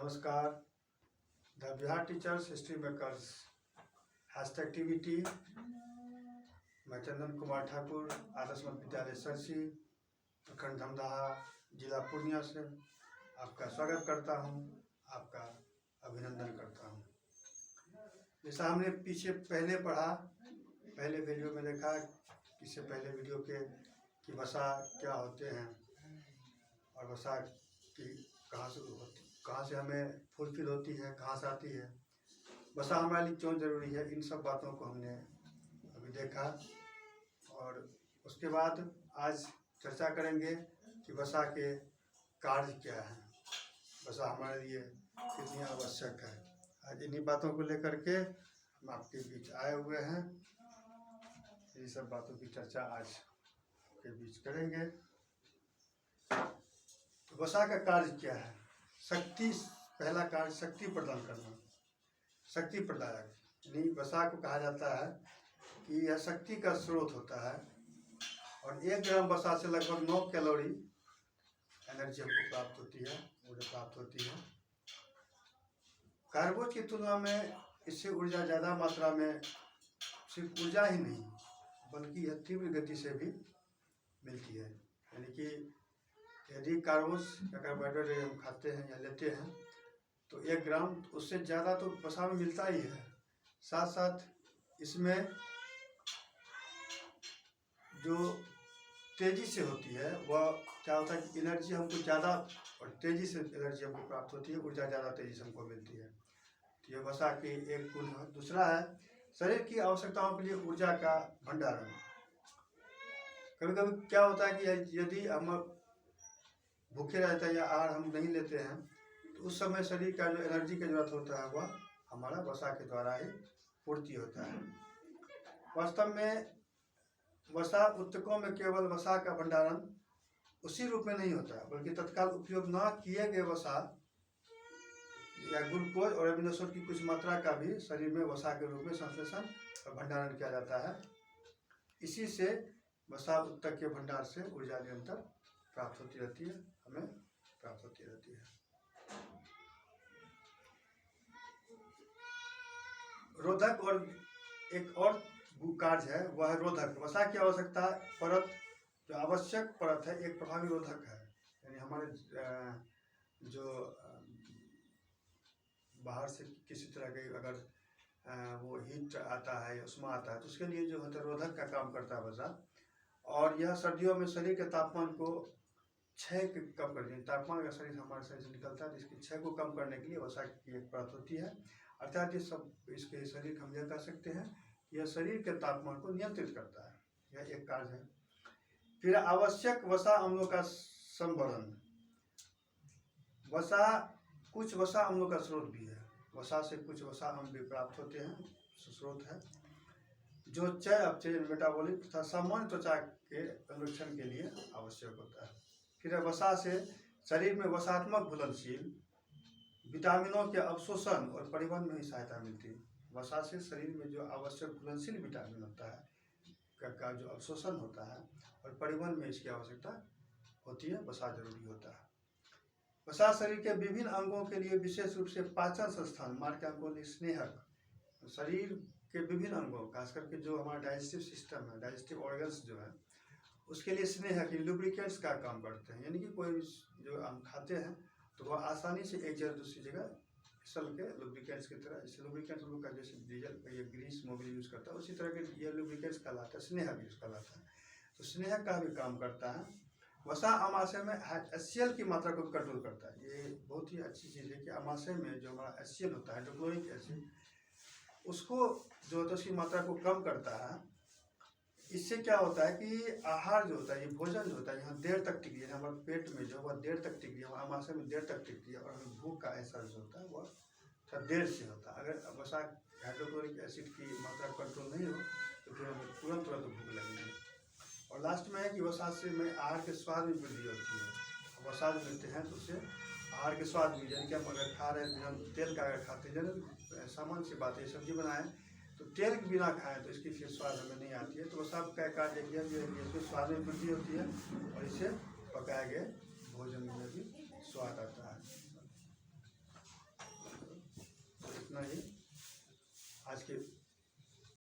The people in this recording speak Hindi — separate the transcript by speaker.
Speaker 1: नमस्कार। The Bihar teachers history makers #TVT। मैं चंदन कुमार ठाकुर, आदर्श मध्य विद्यालय सरसी, प्रखंड धमदाहा, जिला पूर्णिया से आपका स्वागत करता हूं, आपका अभिनंदन करता हूं। जैसा हमने पीछे पहले पढ़ा, पहले वीडियो में देखा, इससे पहले वीडियो के कि वसा क्या होते हैं और वसा की कहाँ से हमें फुलफिल होती है, कहाँ से आती है, वसा हमारे लिए क्यों ज़रूरी है, इन सब बातों को हमने अभी देखा। और उसके बाद आज चर्चा करेंगे कि वसा के कार्य क्या हैं, वसा हमारे लिए कितनी आवश्यक है। आज इन्हीं बातों को लेकर के हम आपके बीच आए हुए हैं। ये सब बातों की चर्चा आज के बीच करेंगे। तो वसा का कार्य क्या है? शक्ति, पहला कार्य शक्ति प्रदान करना, शक्ति प्रदायक। यानी वसा को कहा जाता है कि यह शक्ति का स्रोत होता है और 1 ग्राम वसा से लगभग 9 कैलोरी एनर्जी हमको प्राप्त होती है, ऊर्जा प्राप्त होती है। कार्बोज की तुलना में इससे ऊर्जा ज़्यादा मात्रा में, सिर्फ ऊर्जा ही नहीं बल्कि यह तीव्र गति से भी मिलती है। यानी कि यदि कार्बोज या कार्बोहाइड्रेट हम खाते हैं या लेते हैं तो 1 ग्राम, उससे ज़्यादा तो वसा में मिलता ही है। साथ साथ इसमें जो तेज़ी से होती है वह क्या होता है कि एनर्जी हमको ज़्यादा और तेज़ी से एनर्जी हमको प्राप्त होती है, ऊर्जा ज़्यादा तेज़ी से हमको मिलती है। तो ये वसा की एक गुण है। दूसरा है शरीर की आवश्यकताओं के लिए ऊर्जा का भंडारण। कभी कभी क्या होता है कि यदि हम भूखे रहते हैं या आहार हम नहीं लेते हैं तो उस समय शरीर का जो एनर्जी की जरूरत होता है वह हमारा वसा के द्वारा ही पूर्ति होता है। वास्तव में वसा उत्तकों में केवल वसा का भंडारण उसी रूप में नहीं होता है, बल्कि तत्काल उपयोग न किए गए वसा या ग्लूकोज और एमिनो एसिड की कुछ मात्रा का भी शरीर में वसा के रूप में संश्लेषण और भंडारण किया जाता है। इसी से वसा उत्तक के भंडार से ऊर्जा निरंतर प्राप्त होती रहती है, हमें प्राप्त होती रहती है। रोधक और एक और कार्य है, वह है रोधक। वसा की आवश्यकता परत, जो आवश्यक परत है, एक प्रभावी रोधक है। यानी हमारे जो बाहर से किसी तरह के अगर वो हीट आता है, उष्मा आता है, तो उसके लिए जो होता है रोधक का काम करता है वसा। और यह सर्दियों में शरीर के तापमान को क्षय कम कर देती है। तापमान का शरीर हमारे शरीर से निकलता है तो इसकी क्षय को कम करने के लिए वसा की एक परत होती है। अर्थात ये सब इसके शरीर हम यह कह सकते हैं कि यह शरीर के तापमान को नियंत्रित करता है, यह एक कार्य है। फिर आवश्यक वसा अम्लों का संवरण। वसा, कुछ वसा अम्लों का स्रोत भी है। वसा से कुछ वसा अम्ल भी प्राप्त होते हैं, स्रोत है, जो चय अपचय मेटाबॉलिक तथा सामान्य त्वचा के संरक्षण के लिए आवश्यक होता है। फिर वसा से शरीर में वसात्मक घुलनशील विटामिनों के अवशोषण और परिवहन में ही सहायता मिलती है। वसा से शरीर में जो आवश्यक घुलनशील विटामिन होता है का जो अवशोषण होता है और परिवहन में इसकी आवश्यकता होती है, वसा जरूरी होता है। वसा शरीर के विभिन्न अंगों के लिए, विशेष रूप से पाचन संस्थान, मार्ग के अंगों, स्नेहक, शरीर के विभिन्न अंगों, खास करके जो हमारा डाइजेस्टिव सिस्टम है, डाइजेस्टिव ऑर्गन्स जो है, उसके लिए स्नेहक लुब्रिकेंट्स का काम करते हैं। यानी कि कोई जो हम खाते हैं तो वह आसानी से एक जगह दूसरी जगह फिसल के लुब्रिकेंट्स की तरह, जैसे लुब्रिकेंट्स लोग का जैसे डीजल का ये ग्रीस मोबिल यूज़ करता है, उसी तरह के ये लुब्रिकेंट्स कहलाता है, स्नेहक यूज़ कहलाता है। तो स्नेहक का भी काम करता है। वसा अमाशय में HCl की मात्रा को कंट्रोल करता है। ये बहुत ही अच्छी चीज़ है कि अमाशय में जो हमारा HCl होता है, हाइड्रोक्लोरिक एसिड, उसको जो होता है उसकी मात्रा को कम करता है। इससे क्या होता है कि आहार जो होता है, ये भोजन जो होता है, यहाँ देर तक टिकी है, हमारे पेट में जो वह देर तक टिकी है, वह अमाशय में देर तक टिकती है और हमें भूख का एहसास जो होता है वह थोड़ा देर से होता है। अगर वसा हाइड्रोक्लोरिक एसिड की मात्रा कंट्रोल नहीं हो तो फिर हमें तुरंत भूख लगेगी। और लास्ट में है कि वसा से में आहार के स्वाद में वृद्धि होती है। वसा जो लेते हैं तो उससे आहार के स्वाद भी, यानी कि हम अगर खा रहे हैं बिना तेल का, अगर खाते हैं, सामान्य सी बात है, सब्जी बनाएं तो तेल के बिना खाएं तो इसकी फिर स्वाद हमें नहीं आती है। तो वसा का कार्य किया जो है इसमें स्वाद में वृद्धि होती है और इससे पकाए गए भोजन में भी स्वाद आता है। इतना ही आज के